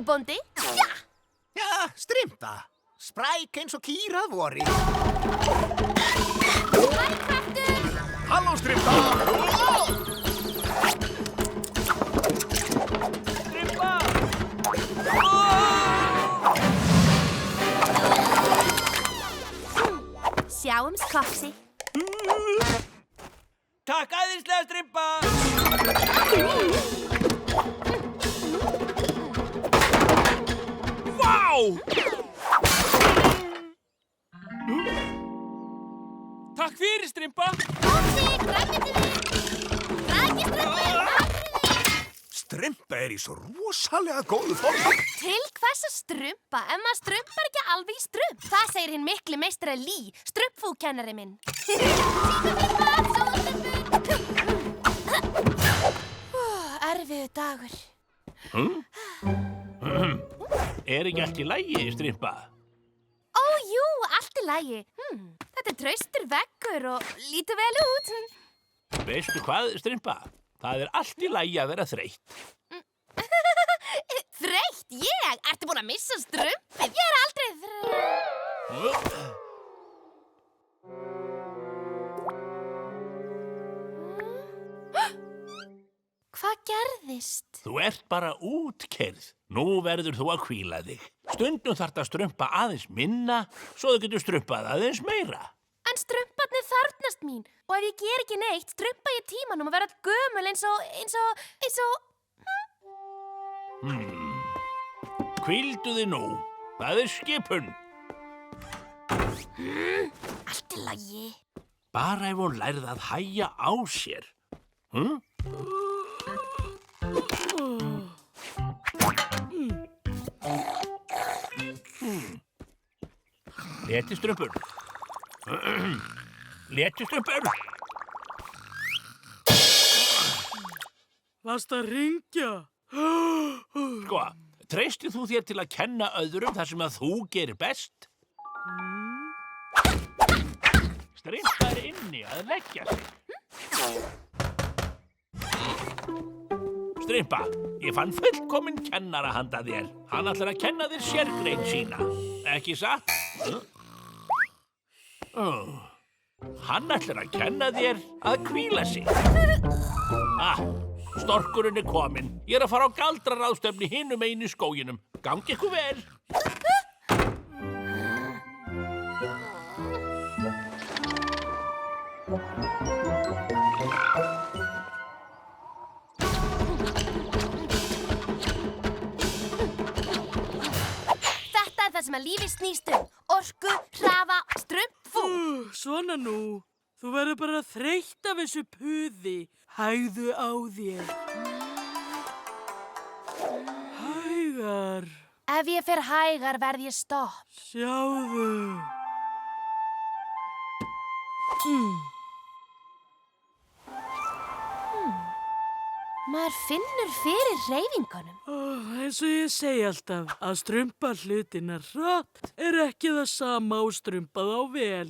bóndi. Já, Strympa. Spræk eins og kýr að vori. Hæ, kraftur! Halló, Strympa! Strympa! Sjáumst, Kopsi. Takk æðislega, Strympa! Vá! Takk fyrir, Strympa! Kopsi, grænmetið þitt! Rækki, Strympa, Strympa í svo rosalega góðu formi. Til hvers að strumpa ef maður strumpar ekki alveg í strump? Það segir hinn mikli meistari Lee, strumpfúkennari minn. Erfiðu dagur. Er ekki allt í lagi, Strympa? Ó, jú, allt í lagi. Þetta er traustur veggur og lítur vel út. Veistu hvað, Strympa? Það er allt í lagi að vera þreytt. Þreytt? Ég? Ertu búin að missa strumpið? Ég er aldrei þreytt. Hvað gerðist? Þú ert bara útkeyrð. Nú verður þú að hvíla þig. Stundum þarft að strumpa aðeins minna, svo þú getur strumpað aðeins meira. En strumparnir þarfnast mín. Og ef ég ger ekki neitt, strumpa ég tímanum og verða gömul eins og... Hvíldu þig nú. Það er skipun. Allt í lagi. Bara ef hún lærði að hægja á sér. Léttistrumpur. Léttistrumpur. Varstu að hringja? Sko, treystir þú þér til að kenna öðrum þar sem að þú gerir best? Strympa er inni að leggja sig. Strympa, ég fann fullkominn kennara handa þér. Hann ætlar að kenna þér sérgrein sína. Ekki satt? Hann ætlar að kenna þér að hvíla sig. Storkurinn er kominn. Ég er að fara á galdraráðstöfni hinum einu skóginum. Gangi ykkur vel. Þetta er það sem að lífið snýst um. Orku, hraða, strumpfú. Svona nú. Þú verður bara þreytt af þessu puði. Hægðu á þér. Hægar. Ef ég fer hægar verð ég stopp. Sjáðu. Maður finnur fyrir hreyfingunum. Eins og ég segi alltaf að strumpa hlutina hratt er ekki það sama og strumpa þá vel.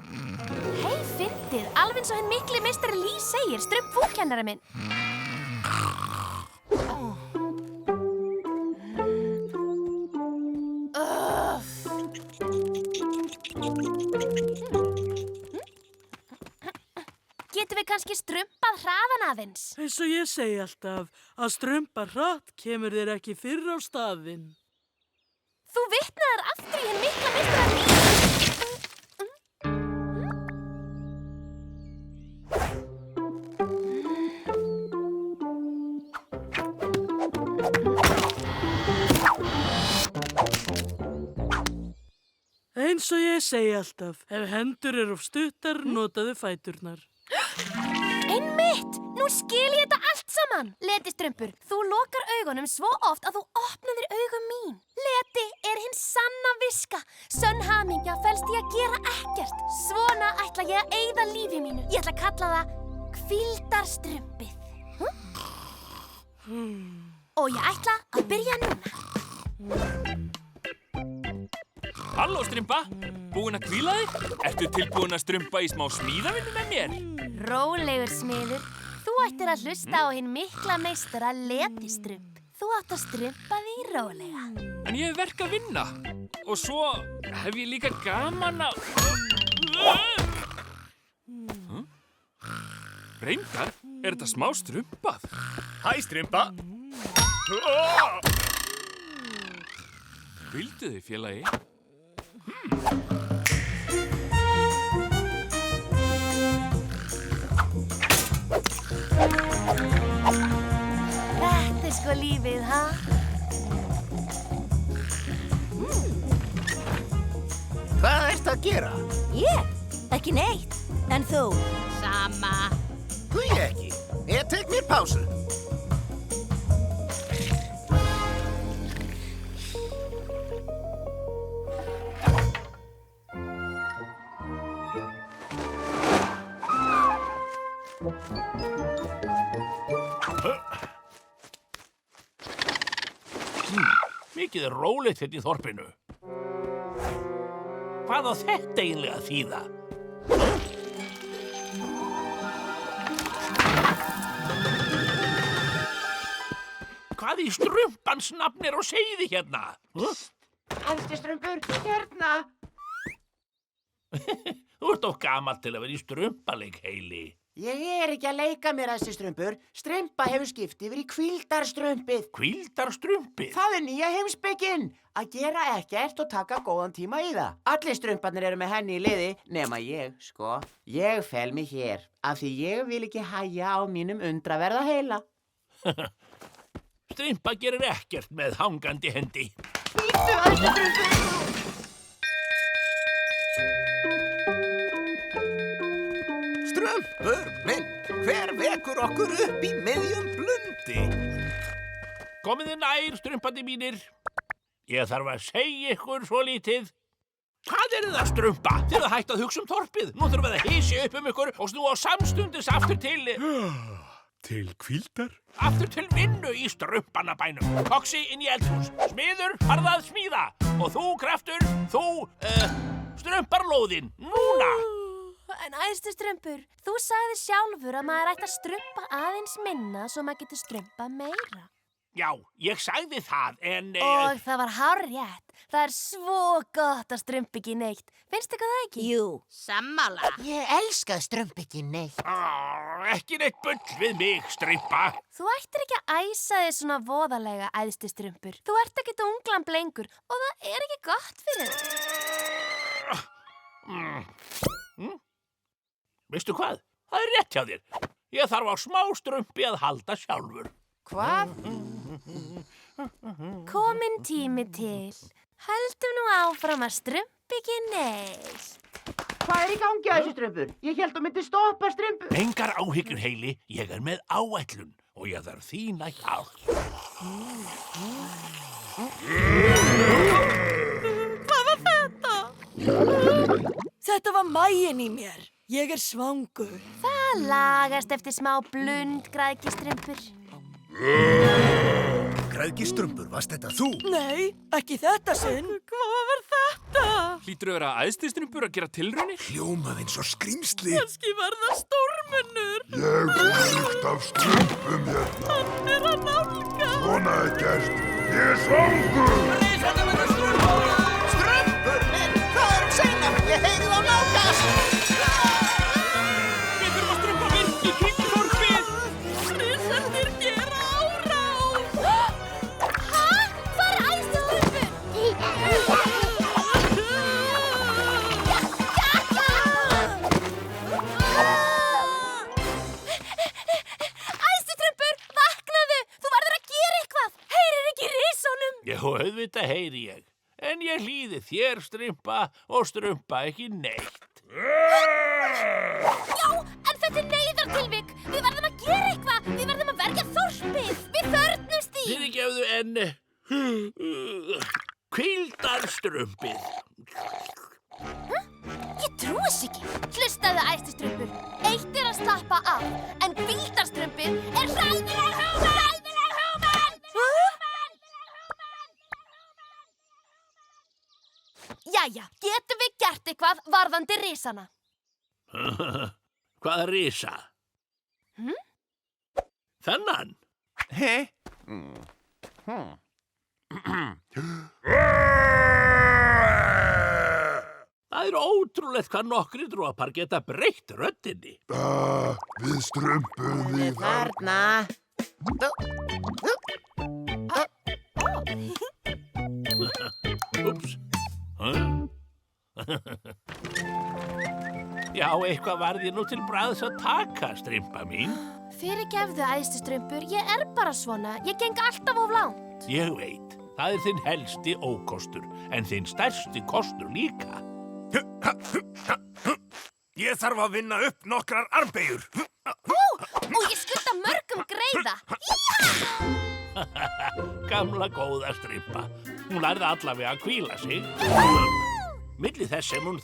Hei, fyndið, alveg eins og hinn mikli meistari Lee segir, strumpfúkennari minn. Getum við kannski strumpað hraðan aðeins? Eins og ég segi alltaf að strumpa hratt kemur þér ekki fyrr á staðinn. Þú vitnaðir aftur í hinn mikla meistara Lee. Eins og ég segi alltaf, ef hendur eru of stuttar, notaðu fæturnar. Einmitt! Nú skil ég þetta allt saman. Leti strumpur, þú lokar augunum svo oft að þú opnaðir augun mín. Leti er hinn sanna viska. Sönn hamingja felst í að gera ekkert. Svona ætla ég að eyða lífi mínu. Ég ætla að kalla það hvíldarstrumpið. Og ég ætla að byrja núna. Halló, Strympa. Búin að hvíla þig? Ertu tilbúin að strumpa í smá smíðavinnu með mér? Rólegur smiður. Þú ættir að hlusta á hinn mikla meistara Letistrump. Þú átt að strumpa því rólega. En ég hef verk að vinna. Og svo hef ég líka gaman að... Reyndar, er þetta smá strumpað? Hæ, strumpa. Vildu þið, félagi? Þetta er sko lífið, ha? Hvað ertu að gera? Ég? Ekki neitt. En þú? Sama. Því ekki. Ég tek mér pásu. Mikið er rólegt hérna í þorpinu. Hvað á þetta eiginlega að þýða? Hvað í strumpans nafn er á seiði hérna? Æðstistrumpur, hérna! Þú ert of gamall til að vera í strumpaleik, Heili. Ég er ekki að leika mér, æðstistrumpur. Strumpa hefur skipt yfir í hvíldarstrumpið. Hvíldarstrumpið? Það er nýja heimspekin. Að gera ekkert og taka góðan tíma í það. Allir strumparnir eru með henni í liði, nema ég, sko. Ég fel mig hér, af því ég vil ekki hæja á mínum undraverða heila. Strumpa gerir ekkert með hangandi hendi. Bíddu, æðstistrumpur! Strumpur minn, hver vekur okkur upp í miðjum blundi? Komið þið nær, strumpandi mínir. Ég þarf að segja ykkur svo lítið. Hvað er það, strumpa? Þið eruð hætt að hugsa um þorpið. Nú þurfum við að hysja upp um ykkur og snúa samstundis aftur til... Til hvíldar? Aftur til vinnu í strumpanabænum. Koksi inn í eldhús. Smiður, farðu að smíða. Og þú, kraftur, þú, strumparlóðin. Núna! En æðstistrumpur, þú sagði sjálfur að maður ætti að strumpa aðeins minna svo maður getur strumpað meira. Já, ég sagði það, en... Og það var hárrétt. Það er svo gott að strumpa ekki neitt. Finnst ykkur það ekki? Jú, sammála. Ég elska að strumpa ekki neitt. Ekki neitt bull við mig, strumpa. Þú ættir ekki að æsa þig svona voðalega, æðstistrumpur. Þú ert ekkert unglamb lengur og það er ekki gott fyrir þig. Veistu hvað? Það er rétt hjá þér. Ég þarf á smá strumpi að halda sjálfur. Hvað? Kominn tími til. Höldum nú áfram að strumpa ekki neitt. Hvað er í gangi, æðstistrumpur? Ég held að myndi stoppa strumpu. Engar áhyggjur, Heili. Ég er með áætlun og ég þarf þína hjálp. Hvað var þetta? Þetta var maginn í mér. Ég er svangur. Það lagast eftir smá blund, græðgistrumpur. Græðgistrumpur, varst þetta þú? Nei, ekki þetta sinn. Hvað var þetta? Hlýtur að vera æðstistrumpur að gera tilraunir? Hljómað eins og skrýmsli. Kannski var það stórmunur. Ég fullt af strumpum hérna. Hann er að nálga. Svona ekkert. Ég er svangur. Strumpur minn, hvað er seinan? Ég heyri þá nálgast. Við þurfum að strumpa virk í kring þorpið. Risarnir gera árás. Hæ? Hvað er æðstistrumpur? Æðstistrumpur, vaknaðu! Þú verður að gera eitthvað. Heyrir ekki risunum? Já, auðvitað heyri ég. En ég hlýði þér, strumpa, og strumpa ekki neitt. Já, en þetta er neyðartilvik. Við verðum að gera eitthvað. Við verðum að verja þorpið. Við þörfnumst því. Fyrirgefðu en... hvíldarstrumpið. Ég trúi þess ekki. Hlustaðu, æðstistrumpur. Eitt er að slappa af, en hvíldarstrumpið er hræðileg hugmynd. Jæja, getum við gert eitthvað varðandi risana? Hvaða risa? Þennan? He? Það er ótrúlegt hvað nokkri dropar geta breytt röddinni. Við strumpum því Þarna. Úps. Já, eitthvað varð ég nú til bragðs að taka, strympa mín. Fyrirgefðu, æðstistrumpur, ég er bara svona. Ég geng alltaf of langt. Ég veit, það er þinn helsti ókostur, en þinn stærsti kostur líka. Ég þarf að vinna upp nokkrar armbeigur. Og ég skulda mörgum greiða. Gamla góða strympa. Hún lærði allavega að hvíla sig. Milli þess sem hún